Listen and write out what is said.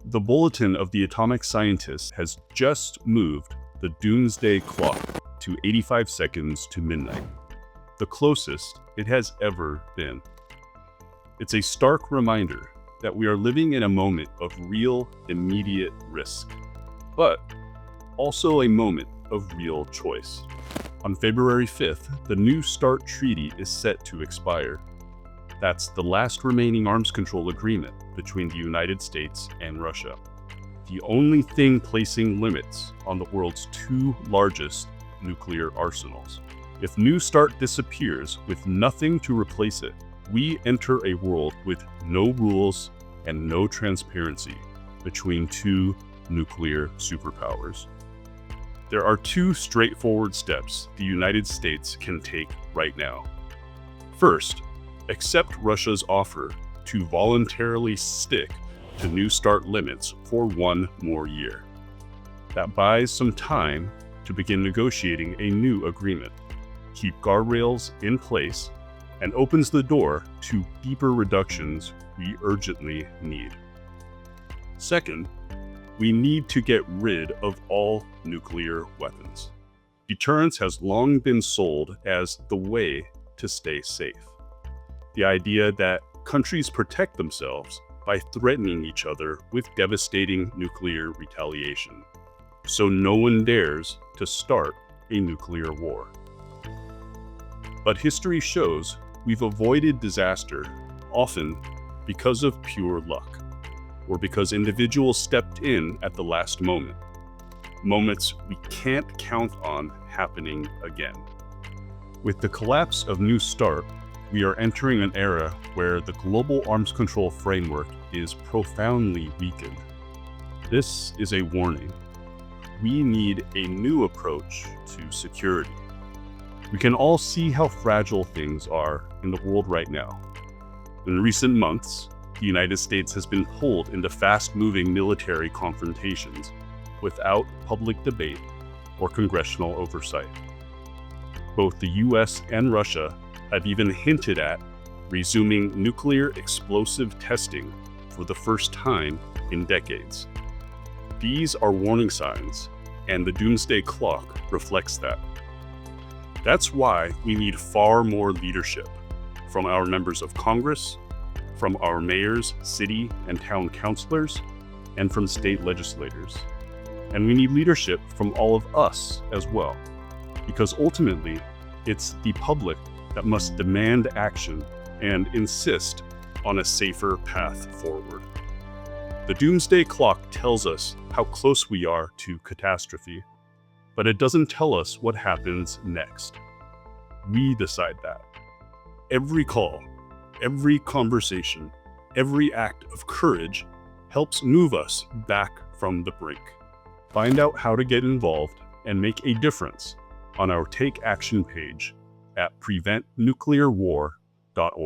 The Bulletin of the Atomic Scientists has just moved the Doomsday Clock to 85 seconds to midnight, the closest it has ever been. It's a stark reminder that we are living in a moment of real, immediate risk, but also a moment of real choice. On February 5th, the New START Treaty is set to expire. That's the last remaining arms control agreement between the United States and Russia, the only thing placing limits on the world's two largest nuclear arsenals. If New START disappears with nothing to replace it, we enter a world with no rules and no transparency between two nuclear superpowers. There are two straightforward steps the United States can take right now. First, accept Russia's offer to voluntarily stick to New START limits for one more year. That buys some time to begin negotiating a new agreement, keep guardrails in place, and opens the door to deeper reductions we urgently need. Second, we need to get rid of all nuclear weapons. Deterrence has long been sold as the way to stay safe. The idea that countries protect themselves by threatening each other with devastating nuclear retaliation, so no one dares to start a nuclear war. But history shows we've avoided disaster, often because of pure luck, or because individuals stepped in at the last moment. Moments we can't count on happening again. With the collapse of New START, we are entering an era where the global arms control framework is profoundly weakened. This is a warning. We need a new approach to security. We can all see how fragile things are in the world right now. In recent months, the United States has been pulled into fast-moving military confrontations without public debate or congressional oversight. Both the US and Russia have even hinted at resuming nuclear explosive testing for the first time in decades. These are warning signs, and the Doomsday Clock reflects that. That's why we need far more leadership from our members of Congress, from our mayors, city and town councilors, and from state legislators. And we need leadership from all of us as well, because ultimately, it's the public that must demand action and insist on a safer path forward. The Doomsday Clock tells us how close we are to catastrophe, but it doesn't tell us what happens next. We decide that. Every call, every conversation, every act of courage helps move us back from the brink. Find out how to get involved and make a difference on our Take Action page at preventnuclearwar.org.